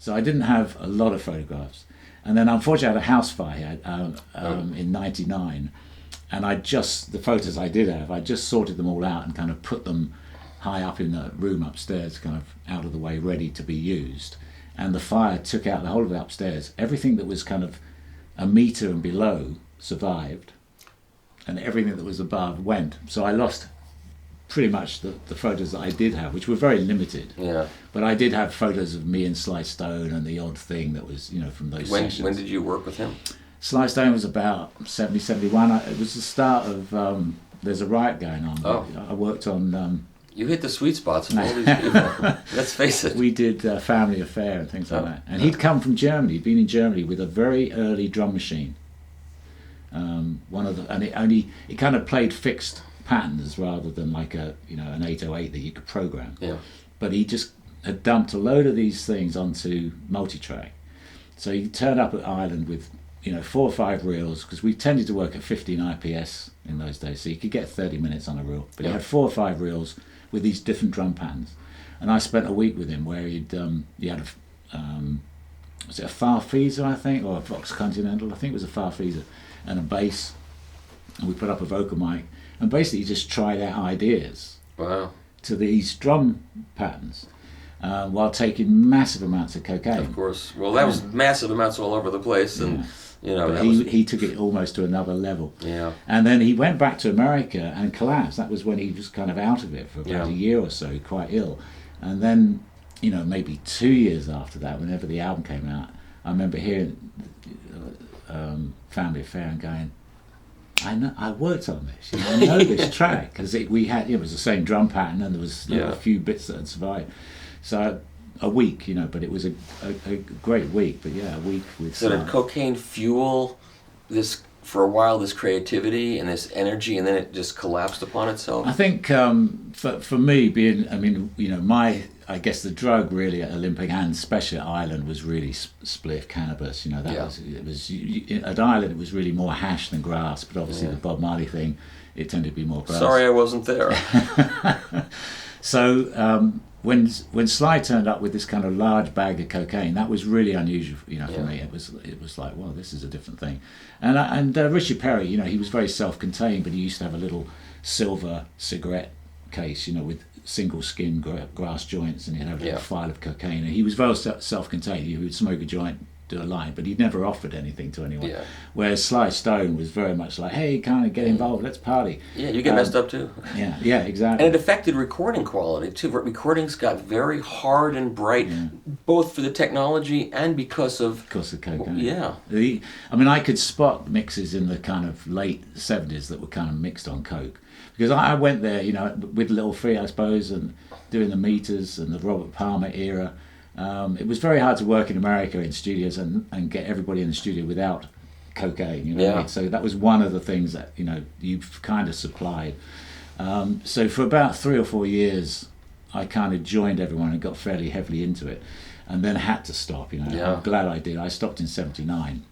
So I didn't have a lot of photographs. And then unfortunately I had a house fire in '99, and the photos I did have, I just sorted them all out and kind of put them high up in the room upstairs, kind of out of the way, ready to be used. And the fire took out the whole of it upstairs. Everything that was kind of a metre and below survived, and everything that was above went. So I lost pretty much the photos that I did have, which were very limited. Yeah. But I did have photos of me and Sly Stone and the odd thing that was, from those sessions. When did you work with him? Sly Stone was about 70, 71. It was the start of There's a Riot Going On. Oh. I worked on... You hit the sweet spots of all these people. Let's face it. We did Family Affair and things like that. And he'd come from Germany. He'd been in Germany with a very early drum machine. It kind of played fixed patterns rather than like an 808 that you could program. Yeah. But he just had dumped a load of these things onto multi-track. So he turned up at Ireland with 4 or 5 reels, because we tended to work at 15 IPS in those days, so you could get 30 minutes on a reel. But he had 4 or 5 reels with these different drum patterns, and I spent a week with him where he had was it a Farfisa, I think, or a Vox Continental? I think it was a Farfisa, and a bass, and we put up a vocal mic, and basically just tried out ideas. Wow. To these drum patterns, while taking massive amounts of cocaine. Of course. Well, that was massive amounts all over the place, and he took it almost to another level. Yeah. And then he went back to America and collapsed. That was when he was kind of out of it for about a year or so, quite ill. And then, maybe 2 years after that, whenever the album came out, I remember hearing Family Affair and going, I worked on this. I know this track, because it was the same drum pattern, and there was a few bits that had survived. So a week, but it was a great week. But a week with. So did cocaine fuel this for a while? This creativity and this energy, and then it just collapsed upon itself. I think for me, I guess the drug really at Olympic and especially at Ireland was really spliff, cannabis. At Ireland it was really more hash than grass, but obviously the Bob Marley thing, it tended to be more grass. Sorry, I wasn't there. So when Sly turned up with this kind of large bag of cocaine, that was really unusual, for me. It was like, well, this is a different thing. And Richard Perry, he was very self-contained, but he used to have a little silver cigarette case, with single skin grass joints, and he'd have a little file of cocaine. And he was very self-contained. He would smoke a joint, do a line, but he never offered anything to anyone. Yeah. Whereas Sly Stone was very much like, hey, kind of get involved, let's party. Yeah, you get messed up too. Yeah, exactly. And it affected recording quality too. Recordings got very hard and bright, both for the technology and because of cocaine. Yeah. I could spot mixes in the kind of late 70s that were kind of mixed on coke. Because I went there, with Little Free, I suppose, and doing the meters and the Robert Palmer era. It was very hard to work in America in studios and get everybody in the studio without cocaine. What I mean? So that was one of the things that you've kind of supplied. So for about 3 or 4 years, I kind of joined everyone and got fairly heavily into it, and then had to stop. I'm glad I did. I stopped in '79.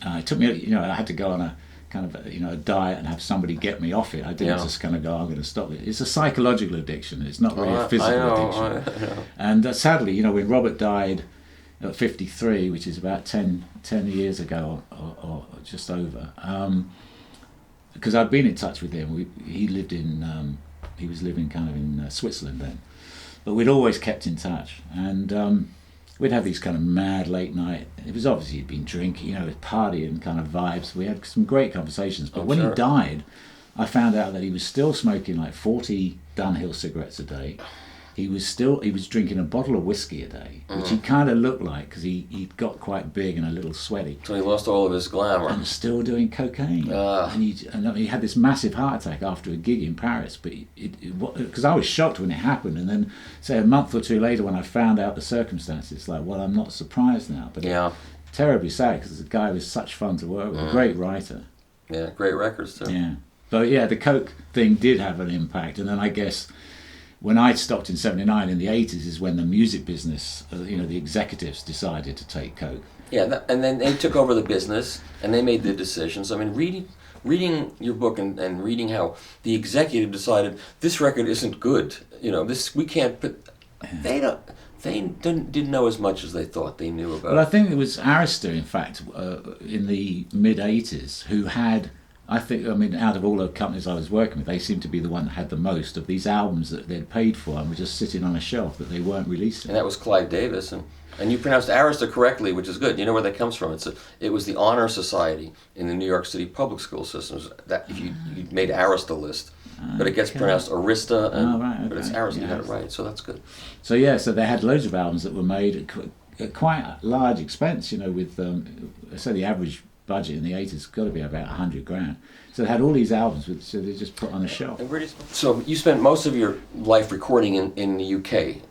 It took me, I had to go on a kind of a diet and have somebody get me off it. I didn't just kind of go, I'm going to stop it. It's a psychological addiction. It's not really a physical addiction. I know. And sadly, when Robert died at 53, which is about 10 years ago or just over, because I'd been in touch with him. He was living kind of in Switzerland then, but we'd always kept in touch, and we'd have these kind of mad late night. It was obviously he'd been drinking, partying kind of vibes. We had some great conversations. But when he died, I found out that he was still smoking like 40 Dunhill cigarettes a day. He was drinking a bottle of whiskey a day, which he kind of looked like, because he got quite big and a little sweaty. So he lost all of his glamour. And still doing cocaine. And he had this massive heart attack after a gig in Paris. But because I was shocked when it happened, and then say a month or two later when I found out the circumstances, it's like, well, I'm not surprised now. But terribly sad, because the guy was such fun to work with, a great writer. Yeah, great records too. Yeah, but the coke thing did have an impact, and then I guess. When I stopped in '79 in the '80s is when the music business, the executives decided to take coke. Yeah, and then they took over the business and they made the decisions. I mean, reading your book and reading how the executive decided this record isn't good. This we can't put. they didn't know as much as they thought they knew about. Well, I think it was Arista, in fact, in the mid-'80s, who had, I mean, out of all the companies I was working with, they seemed to be the one that had the most of these albums that they'd paid for and were just sitting on a shelf that they weren't releasing. And that was Clive Davis, and you pronounced Arista correctly, which is good. You know where that comes from. It was the honor society in the New York City public school systems that if you made Arista list, but it gets pronounced Arista, but it's Arista. You got it right, so that's good. So so they had loads of albums that were made at quite a large expense. You know, with so the average budget in the '80s got to be about $100,000. So they had all these albums, so they just put on a shelf. So you spent most of your life recording in the UK.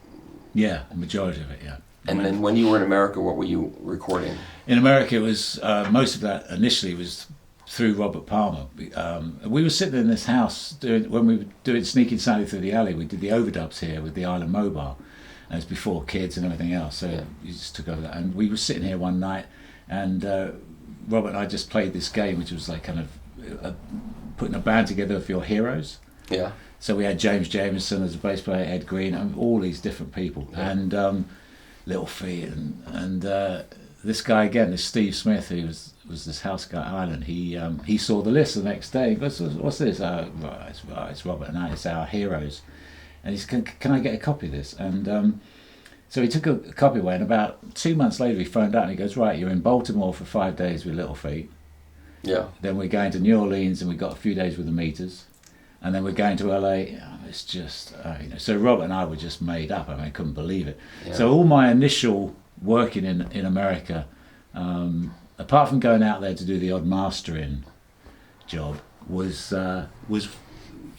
Yeah, the majority of it. Yeah. And then when you were in America, what were you recording? In America, it was most of that initially was through Robert Palmer. We were sitting in this house when we were doing Sneaking Sally Through the Alley. We did the overdubs here with the Island Mobile, and it was before kids and everything else. So you just took over that, and we were sitting here one night, and Robert and I just played this game, which was like kind of putting a band together of your heroes. Yeah. So we had James Jameson as a bass player, Ed Green, and all these different people, and Little Feat, and this guy again, this Steve Smith, who was this house guy at Ireland. He saw the list the next day. He goes, "What's this?" It's Robert and I. It's our heroes. And he said, "Can I get a copy of this?" And so he took a copy away. And about 2 months later, he phoned out and he goes, "Right, you're in Baltimore for 5 days with Little Feat. Yeah. Then we're going to New Orleans and we got a few days with the Meters. And then we're going to LA." It's just, so Robert and I were just made up. I mean, I couldn't believe it. Yeah. So all my initial working in America, apart from going out there to do the odd mastering job, was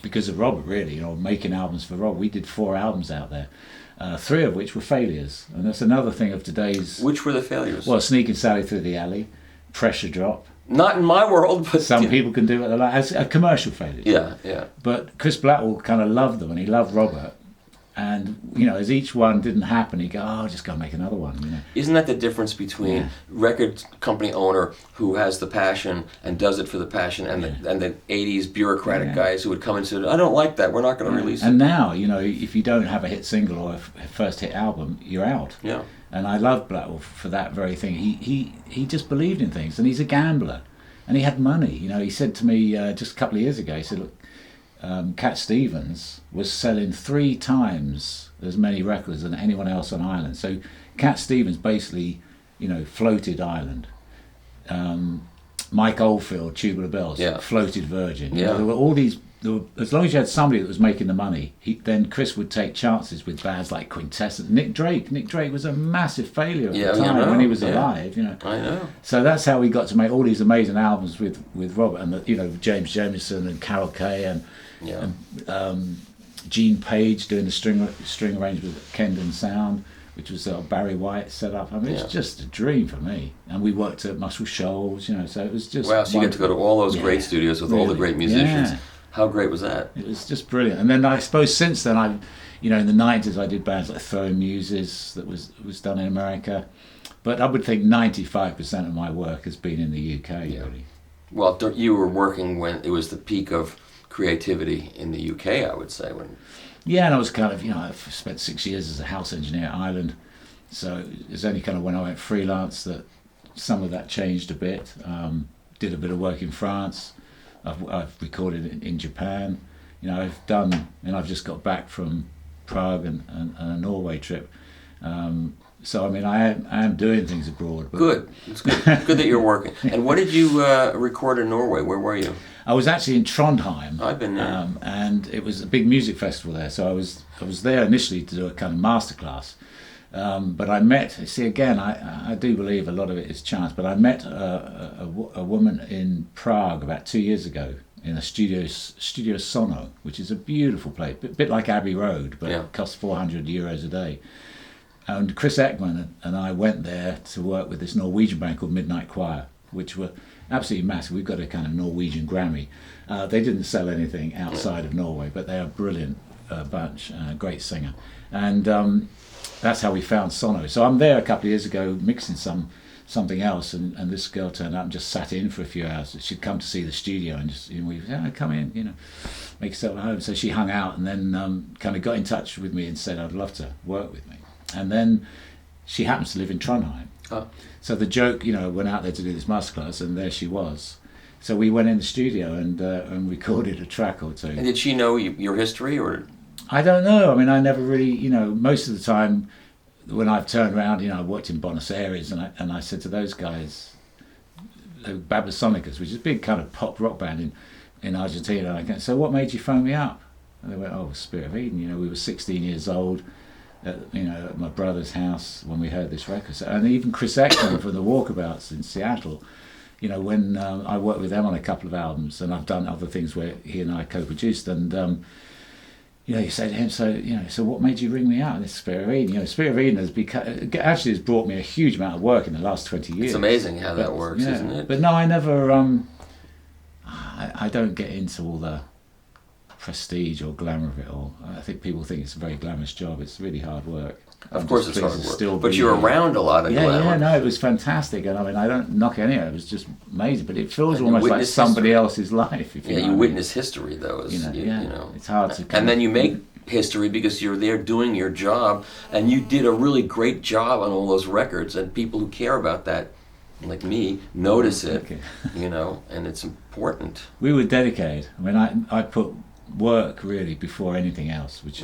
because of Robert, really. You know, making albums for Rob. We did 4 albums out there, 3 of which were failures. And that's another thing of today's. Which were the failures? Well, Sneaking Sally Through the Alley, Pressure Drop. Not in my world, but some people can do it as a commercial failure. Yeah, yeah. But Chris Blackwell kind of loved them, and he loved Robert. And as each one didn't happen, he'd go, "Oh, just go make another one." Isn't that the difference between record company owner who has the passion and does it for the passion, and the '80s bureaucratic guys who would come and say, "I don't like that. We're not going to release it." And now, if you don't have a hit single or a first hit album, you're out. Yeah. And I love Blackwell for that very thing. He just believed in things, and he's a gambler, and he had money. He said to me just a couple of years ago, he said, "Look, Cat Stevens was selling 3 times as many records than anyone else on Ireland." So Cat Stevens basically, floated Ireland. Mike Oldfield, Tubular Bells, floated Virgin. There were all these. As long as you had somebody that was making the money, then Chris would take chances with bands like Quintessence. Nick Drake was a massive failure at the time when he was alive. I know. So that's how we got to make all these amazing albums with Robert and James Jameson and Carol Kay and Gene Page doing the string arrangement with Kendon Sound, which was Barry White set up. I mean, it's just a dream for me. And we worked at Muscle Shoals, so it was just. Wow, so you get to go to all those great studios with all the great musicians. Yeah. How great was that? It was just brilliant. And then I suppose since then, in the 90s, I did bands like Throwing Muses that was done in America. But I would think 95% of my work has been in the UK, really. Well, you were working when it was the peak of creativity in the UK, I would say. Yeah, and I was kind of, I've spent 6 years as a house engineer at Ireland. So it's only kind of when I went freelance that some of that changed a bit. Did a bit of work in France. I've recorded in Japan. I've just got back from Prague and a Norway trip. So I mean, I am doing things abroad. But good. It's good. Good that you're working. And what did you record in Norway? Where were you? I was actually in Trondheim. I've been there. And it was a big music festival there. So I was there initially to do a kind of masterclass. But I met, see again, I do believe a lot of it is chance, but I met a woman in Prague about 2 years ago in a Studio Sono, which is a beautiful place, a bit like Abbey Road, but it costs €400 a day. And Chris Ekman and I went there to work with this Norwegian band called Midnight Choir, which were absolutely massive. We've got a kind of Norwegian Grammy. They didn't sell anything outside of Norway, but they are a brilliant bunch, great singer. And that's how we found Sono. So I'm there a couple of years ago mixing something else, and this girl turned up and just sat in for a few hours. She'd come to see the studio, and we said, come in, make yourself at home. So she hung out and then kind of got in touch with me and said, I'd love to work with me. And then she happens to live in Trondheim. Oh. So the joke, went out there to do this masterclass, and there she was. So we went in the studio and recorded a track or two. And did she know your history, or? I don't know. I mean, I never really, most of the time when I've turned around, I worked in Buenos Aires, and I said to those guys, Babasonicas, which is a big kind of pop rock band in Argentina, I go, so what made you phone me up? And they went, oh, Spirit of Eden. We were 16 years old, at my brother's house when we heard this record. So, and even Chris Eckman from the Walkabouts in Seattle, when I worked with them on a couple of albums, and I've done other things where he and I co-produced, and you say to him, so what made you ring me out? This Spirit of Eden, Spirit of Eden has brought me a huge amount of work in the last 20 years. It's amazing how that works, isn't it? But no, I never, I don't get into all the prestige or glamour of it all. I think people think it's a very glamorous job. It's really hard work. Of course it's hard work, but you're around a lot of glamour. Yeah, no, it was fantastic, and I mean, I don't knock any of it. It was just amazing, but it feels almost like somebody else's life. If you witness history, though. It's hard to. And then you make history because you're there doing your job, and you did a really great job on all those records, and people who care about that, like me, notice it. Okay. And it's important. We were dedicated. I mean, I put work really before anything else, which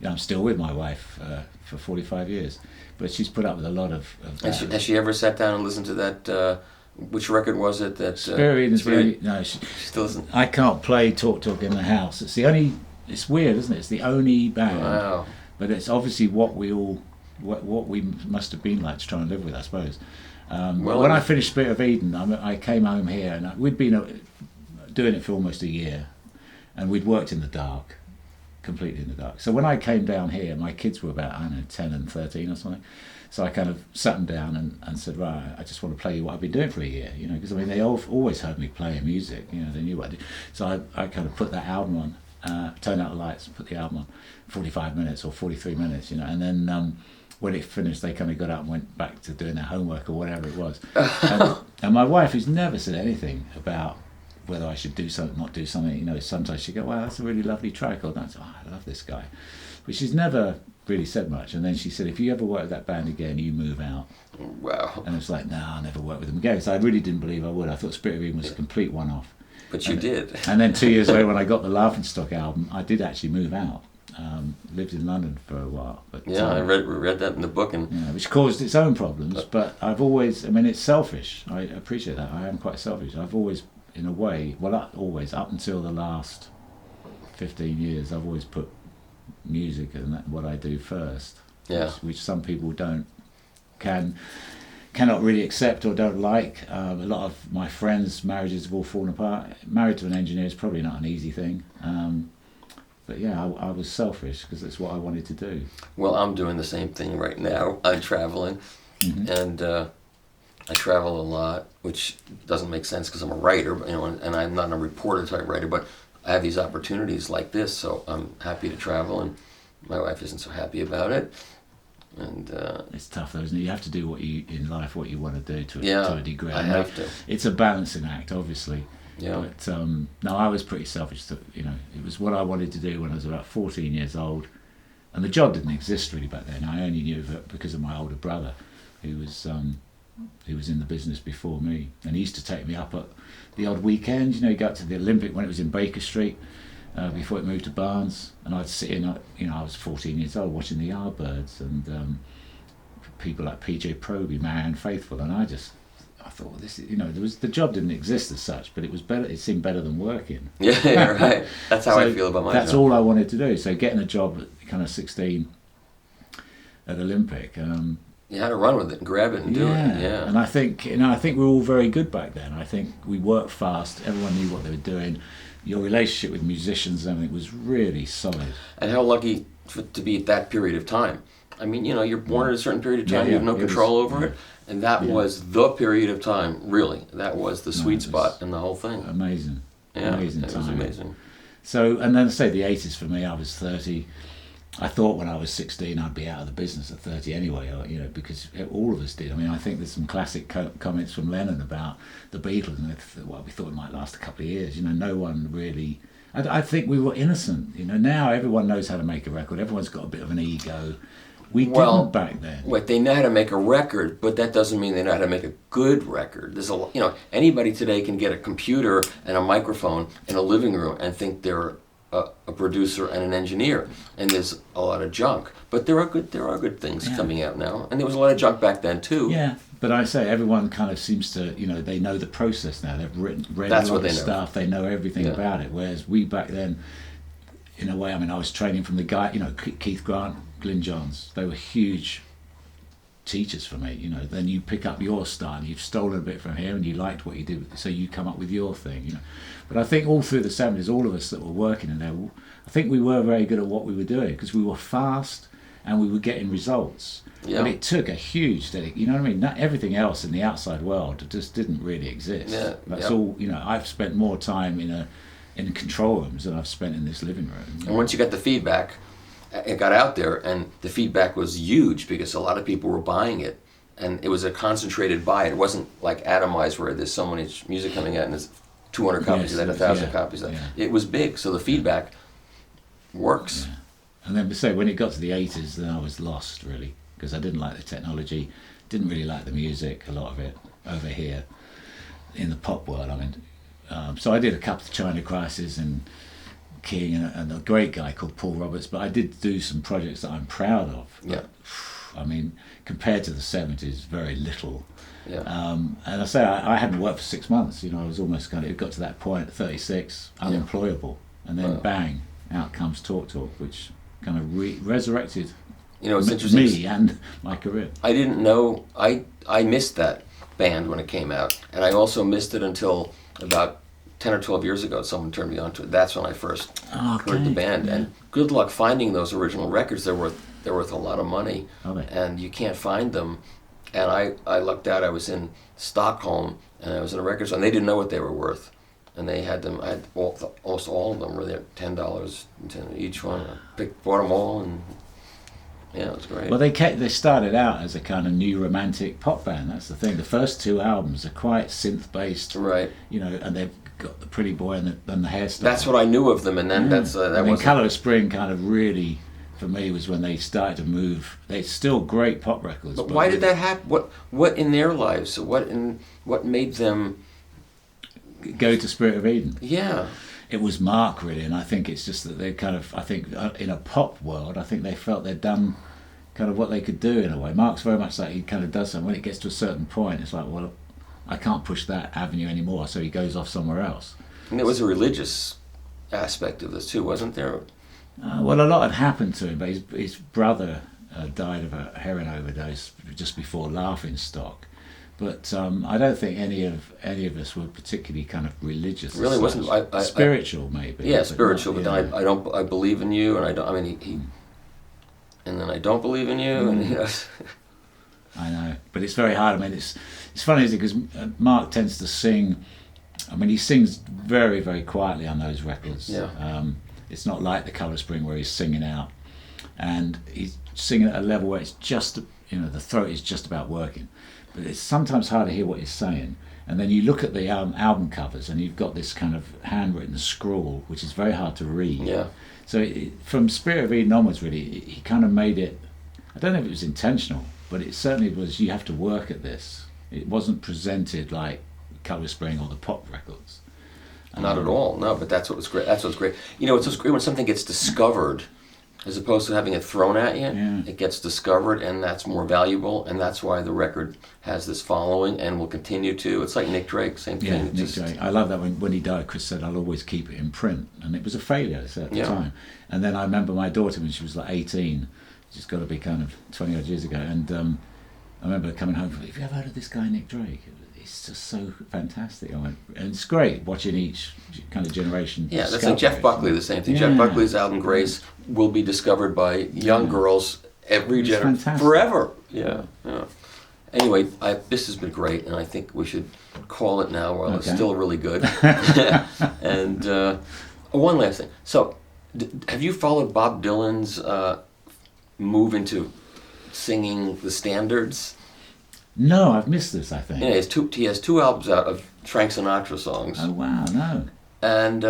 I'm still with my wife for 45 years, but she's put up with a lot of that. Has she ever sat down and listened to that which record was it that Spirit is really, no, she still doesn't. I can't play Talk in the house. It's weird, isn't it? It's the only band. Wow. But it's obviously what we must have been like to try and live with, I suppose. When I finished Spirit of Eden, I came home here, and we'd been doing it for almost a year, and we'd worked in the dark, completely in the dark. So when I came down here, my kids were about, 10 and 13 or something. So I kind of sat them down and said, right, I just want to play you what I've been doing for a year, because they always heard me playing music, they knew what I did. So I kind of put that album on, turned out the lights, put the album on, 45 minutes or 43 minutes, and then when it finished, they kind of got up and went back to doing their homework or whatever it was. And my wife, who's never said anything about whether I should do something, not do something, sometimes she'd go, wow, that's a really lovely track, or that's, I love this guy. But she's never really said much. And then she said, if you ever work with that band again, you move out. Wow. And it's like, no, I'll never work with them again. So I really didn't believe I would. I thought Spirit of Eden was a complete one-off. But you did. And then 2 years later, when I got the Laughingstock album, I did actually move out. Lived in London for a while. But I read that in the book, and which caused its own problems. But I've always, it's selfish. I appreciate that. I am quite selfish. I've always, in a way, up until the last 15 years, I've always put music and what I do first. Yeah. Which some people cannot really accept or don't like. A lot of my friends' marriages have all fallen apart. Married to an engineer is probably not an easy thing. But I was selfish because that's what I wanted to do. Well, I'm doing the same thing right now. I'm traveling, and I travel a lot, which doesn't make sense because I'm a writer, and I'm not a reporter type writer, but I have these opportunities like this, so I'm happy to travel, and my wife isn't so happy about it. And it's tough though, isn't it? You have to do what you want to do to a degree. I have to. It's a balancing act, obviously. Yeah. But no, I was pretty selfish. It was what I wanted to do when I was about 14 years old, and the job didn't exist really back then. I only knew of it because of my older brother, who was in the business before me, and he used to take me up at the odd weekends. He got to the Olympic when it was in Baker Street, before it moved to Barnes, and I'd sit in. I was 14 years old watching the Yardbirds and people like PJ Proby, Marianne Faithfull, and I thought this is, the job didn't exist as such, but it was better. It seemed better than working. Yeah, right. That's how I feel about my job. That's all I wanted to do. So getting a job at kind of 16 at Olympic. You had to run with it and grab it and do it. Yeah. And I think we were all very good back then. I think we worked fast. Everyone knew what they were doing. Your relationship with musicians and everything was really solid. And how lucky to be at that period of time. I mean, you're born at a certain period of time. You have no control over it. And that was the period of time, really. That was the sweet spot in the whole thing. Amazing. Yeah, amazing it time. was amazing. So, and then say the 80s for me, I was 30. I thought when I was 16 I'd be out of the business at 30 anyway, because all of us did. I mean, I think there's some classic comments from Lennon about the Beatles, and we thought it might last a couple of years. No one really... I think we were innocent. Now everyone knows how to make a record. Everyone's got a bit of an ego. We Well, didn't back then. Wait, they know how to make a record, but that doesn't mean they know how to make a good record. There's anybody today can get a computer and a microphone in a living room and think they're a producer and an engineer, and there's a lot of junk. But there are good things coming out now, and there was a lot of junk back then too. Yeah, but I say everyone kind of seems to, they know the process now. They've read That's a lot what of they know. stuff. They know everything about it. Whereas we back then, in a way, I mean, I was training from the guy, Keith Grant, Glyn Johns. They were huge teachers for me. Then you pick up your style, and you've stolen a bit from here, and you liked what you did, so you come up with your thing. But I think all through the 70s, all of us that were working in there, I think we were very good at what we were doing because we were fast and we were getting results. Yeah. But it took a huge dedication. You know what I mean? Not everything else in the outside world just didn't really exist. Yeah. That's all. I've spent more time in control rooms than I've spent in this living room. And once you got the feedback, it got out there, and the feedback was huge because a lot of people were buying it, and it was a concentrated buy. It wasn't like atomized where there's so much music coming out and there's 200 copies of that, 1,000 copies of that. It was big, so the feedback works. Yeah. And then, say, when it got to the 80s, then I was lost, really, because I didn't like the technology, didn't really like the music, a lot of it, over here, in the pop world, I mean. So I did a couple of China Crisis and King and a great guy called Paul Roberts, but I did do some projects that I'm proud of. Yeah. I mean, compared to the 70s, very little. Yeah. And I say I hadn't worked for 6 months. I was almost it got to that point at 36, unemployable, and then bang, out comes Talk, which kind of resurrected it's interesting. Me and my career. I didn't know. I missed that band when it came out, and I also missed it until about 10 or 12 years ago. Someone turned me on to it. That's when I first heard the band. Yeah. And good luck finding those original records. They're worth a lot of money, and you can't find them. And I lucked out. I was in Stockholm, and I was in a record store, and they didn't know what they were worth. And they had them. I had almost all of them were there, $10 each one. I bought them all, and yeah, it was great. Well, they started out as a kind of new romantic pop band. That's the thing. The first two albums are quite synth based, right? And they've got the Pretty Boy and the hairstyle. That's what I knew of them, and then that was. Colour of Spring kind of really, for me, was when they started to move. They're still great pop records. But why did that happen? What in their lives? What made them go to Spirit of Eden? Yeah. It was Mark, really, and I think it's just that they kind of, I think in a pop world, I think they felt they'd done kind of what they could do in a way. Mark's very much like he kind of does something. When it gets to a certain point, it's like, well, I can't push that avenue anymore, so he goes off somewhere else. And there was a religious aspect of this too, wasn't there? Well, a lot had happened to him, but his brother died of a heroin overdose just before Laughing Stock. But I don't think any of us were particularly kind of religious. Really wasn't. Spiritual, maybe. Yeah, spiritual. But then I don't. I believe in you, and I don't. I mean, he and then I don't believe in you, and I know, but it's very hard. I mean, it's funny, isn't it? Because Mark tends to sing. I mean, he sings very, very quietly on those records. Yeah. It's not like the Colour Spring where he's singing out, and he's singing at a level where it's just, the throat is just about working. But it's sometimes hard to hear what he's saying. And then you look at the album covers, and you've got this kind of handwritten scrawl, which is very hard to read. Yeah. So from Spirit of Eden onwards, really, he kind of made it. I don't know if it was intentional, but it certainly was. You have to work at this. It wasn't presented like Colour Spring or the pop records. Not at all. No, but that's what was great. That's what's great. It's what's great when something gets discovered. As opposed to having it thrown at you, It gets discovered, and that's more valuable, and that's why the record has this following and will continue to. It's like Nick Drake, same thing. Yeah, Nick Drake. I love that when he died, Chris said, "I'll always keep it in print," and it was a failure at the time. And then I remember my daughter when she was like 18, she's got to be kind of 20 odd years ago, and I remember coming home from, "Have you ever heard of this guy Nick Drake? It's just so fantastic." I went, and it's great watching each kind of generation. Yeah, that's like Jeff Buckley, the same thing. Jeff Buckley's album Grace will be discovered by young girls every generation forever. Yeah. Anyway, this has been great, and I think we should call it now while it's still really good. And one last thing. So, have you followed Bob Dylan's move into singing the standards? No, I've missed this, I think. Yeah, he has two albums out of Frank Sinatra songs. Oh, wow, no. And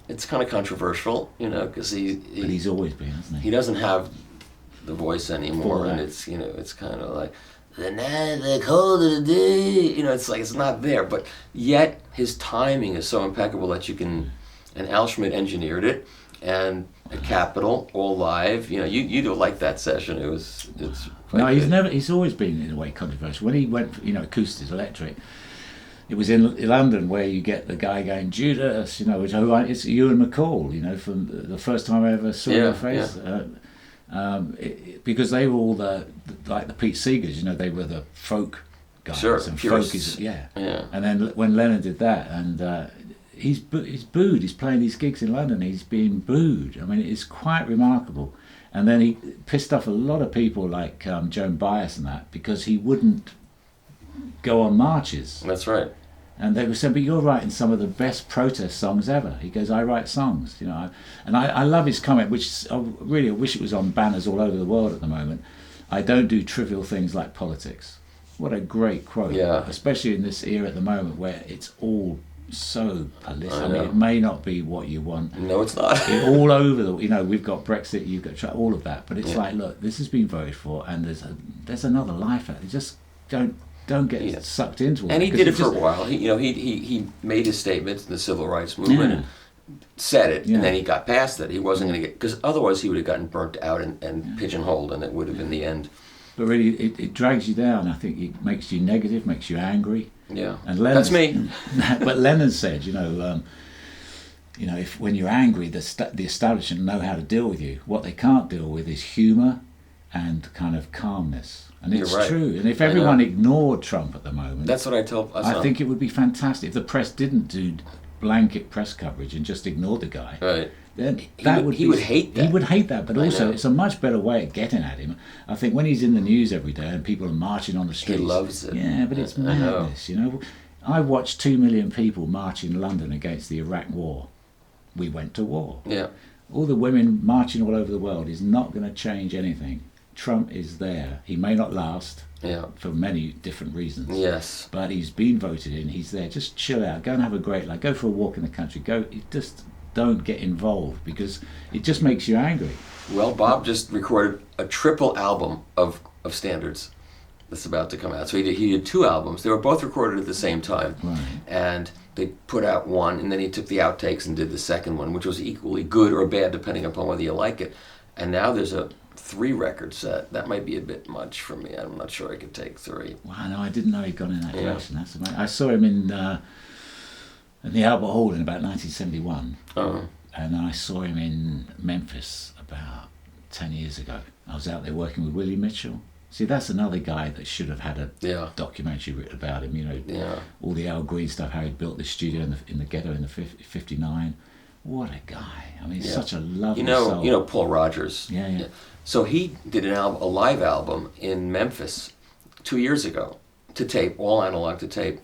it's kind of controversial, because But he's always been, hasn't he? He doesn't have the voice anymore, and that. it's it's kind of like the night, the cold of the day. It's like it's not there, but yet his timing is so impeccable that you can. And Al Schmidt engineered it, and at Capitol, all live. You don't like that session. It's quite No, good. he's always been in a way controversial. When he went, acoustics, electric, it was in London where you get the guy going Judas, it's Ewan McCall, from the first time I ever saw their face. Because they were all like the Pete Seegers, they were the folk guys. Sure, And purists. folk is, Yeah. And then when Lennon did that, and he's booed. He's playing these gigs in London. He's being booed. I mean, it's quite remarkable. And then he pissed off a lot of people like Joan Baez and that because he wouldn't go on marches. That's right. And they were saying, but you're writing some of the best protest songs ever. He goes, I write songs, And I love his comment, which I wish it was on banners all over the world at the moment. I don't do trivial things like politics. What a great quote. Yeah. Especially in this era at the moment where it's all so political. I I mean, know. it may not be what you want. No, it's not. All over we've got Brexit, you've got all of that. But it's Yeah. like, look, this has been voted for, and there's another life out there. Just don't get sucked into it. And he did it for a while. He made his statements in the civil rights movement, and said it, and then he got past it. He wasn't going to get, because otherwise he would have gotten burnt out and pigeonholed, and it would have been the end. But really, it drags you down. I think it makes you negative, makes you angry. Yeah, And Lennon, that's me. But Lennon said, if when you're angry, the establishment know how to deal with you. What they can't deal with is humour and kind of calmness. And it's You're right. true. And if everyone ignored Trump at the moment, That's what I tell. I think it would be fantastic if the press didn't do blanket press coverage and just ignored the guy. Right. Then He would hate that. He would hate that, but I also know. it's a much better way of getting at him. I think when he's in the news every day and people are marching on the streets, loves it. Yeah, but it's I know. madness. I watched 2 million people march in London against the Iraq War. We went to war. Yeah. All the women marching all over the world is not going to change anything. Trump is there. He may not last Yeah. for many different reasons. Yes. But he's been voted in. He's there. Just chill out. Go and have a great life. Go for a walk in the country. Just don't get involved because it just makes you angry. Well, Bob just recorded a triple album of standards that's about to come out. So he did 2 albums. They were both recorded at the same time. Right. And they put out one, and then he took the outtakes and did the second one, which was equally good or bad depending upon whether you like it. And now there's a 3-record set. That might be a bit much for me. I'm not sure I could take 3. Wow, no, I didn't know he'd gone in that Yeah. direction. That's amazing. I saw him in the Albert Hall in about 1971. Oh. And I saw him in Memphis about 10 years ago. I was out there working with Willie Mitchell. See, that's another guy that should have had a Yeah. documentary written about him, Yeah. all the Al Green stuff, how he built this studio in the ghetto in the 59. What a guy. I mean, Yeah. such a lovely You soul. know Paul Rogers. Yeah. So he did a live album in Memphis 2 years ago to tape, all analog to tape,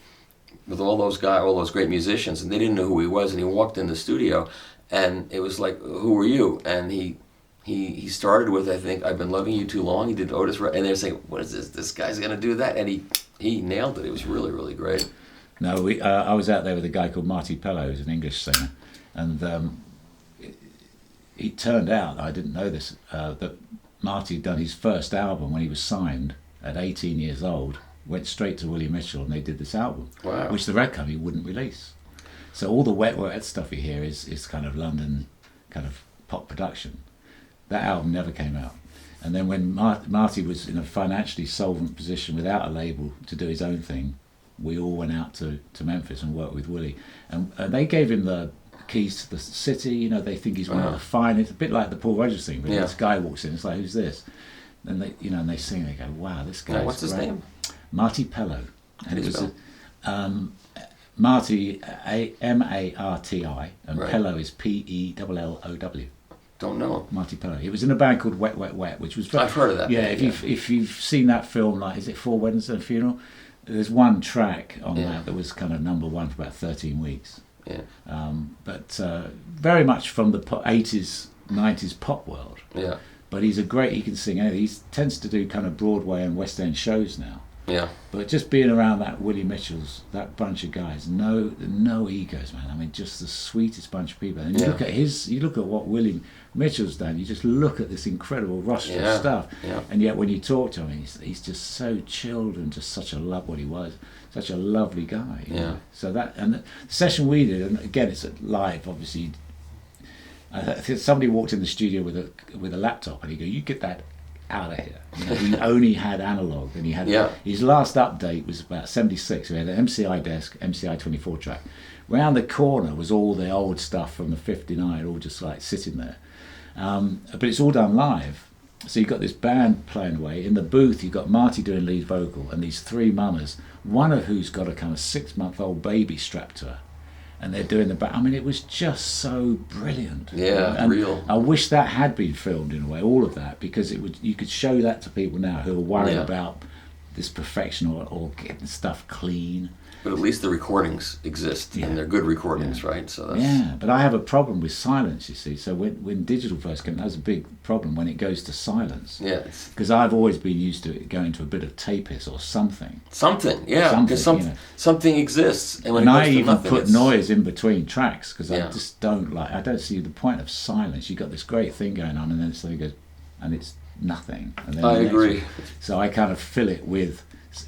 with all those great musicians, and they didn't know who he was. And he walked in the studio, and it was like, "Who are you?" And he started with, I think, "I've Been Loving You Too Long." He did Otis, and they're saying, "What is this? This guy's gonna do that?" And he nailed it. It was really, really great. No, I was out there with a guy called Marty Pellow, who's an English singer, and it turned out, I didn't know this, that Marty had done his first album when he was signed at 18 years old, went straight to Willie Mitchell, and they did this album, Wow. which the record company wouldn't release. So all the wet stuff you hear is kind of London kind of pop production. That album never came out. And then when Marty was in a financially solvent position without a label to do his own thing, we all went out to Memphis and worked with Willie. And they gave him the keys to the city. They think he's one of the finest, a bit like the Paul Rogers thing. Really. Yeah. This guy walks in, it's like, who's this? And they, and they sing, they go, wow, this guy's What's his great. name? Marty Pellow. How do you spell? Marty, Marti, and Right. Pellow is Pellow. Don't know. Marty Pellow. He was in a band called Wet Wet Wet, which was I've heard of that Yeah, band, if you've seen that film, like, is it 4 Weddings and a Funeral? There's one track on Yeah. that was kind of #1 for about 13 weeks. Yeah. But very much from the 80s, 90s pop world. Yeah. But he can sing anything. He tends to do kind of Broadway and West End shows now. Yeah. But just being around that Willie Mitchell's, that bunch of guys, no egos, man. I mean, just the sweetest bunch of people. And you look at what Willie Mitchell's done. You just look at this incredible roster of stuff, and yet when you talk to him, he's just so chilled and just such a what he was, such a lovely guy. You know? So that, and the session we did, and again, it's live, obviously. Somebody walked in the studio with a laptop, and he go, "You get that out of here." You know, he only had analog, and he had his last update was about 76. We had an MCI desk, MCI 24 track. Round the corner was all the old stuff from the 59, all just like sitting there. But it's all done live. So you've got this band playing away. In the booth, you've got Marty doing lead vocal, and these three mamas, one of who's got a kind of 6-month-old baby strapped to her. And they're doing the back. I mean, it was just so brilliant. Yeah, and real. I wish that had been filmed in a way, all of that, because you could show that to people now who are worried about this perfection or getting stuff clean. But at least the recordings exist, and they're good recordings, right? So that's... but I have a problem with silence, you see. So when digital first came, that was a big problem when it goes to silence. Yeah. Because I've always been used to it going to a bit of tape hiss or something. Something, because something exists. And when I even nothing, put noise in between tracks, because I just I don't see the point of silence. You've got this great thing going on, and then suddenly goes, and it's nothing. And then I agree. So I kind of fill it with,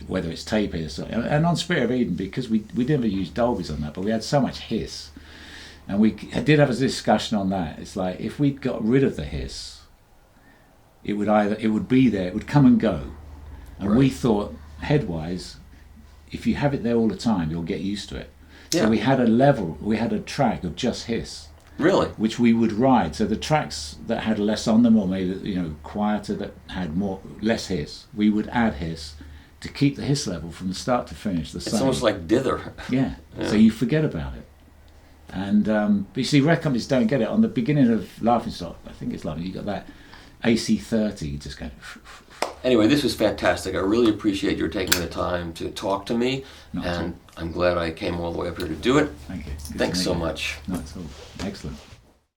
whether it's tape hiss and on Spirit of Eden, because we never used Dolby's on that, but we had so much hiss, and we did have a discussion on that. It's like, if we'd got rid of the hiss, it would be there, it would come and go, and we thought, headwise, if you have it there all the time, you'll get used to it. So we had a track of just hiss. Really? Which we would ride. So the tracks that had less on them, or maybe quieter, that had less hiss, we would add hiss to keep the hiss level from the start to finish the same. It's almost like dither. Yeah. So you forget about it. And but you see, record companies don't get it. On the beginning of Laughing Stock, I think it's Laughing, you got that AC30 just going. Anyway, this was fantastic. I really appreciate your taking the time to talk to me, and I'm glad I came all the way up here to do it. Thank you. Thanks so much. Not at all. Excellent.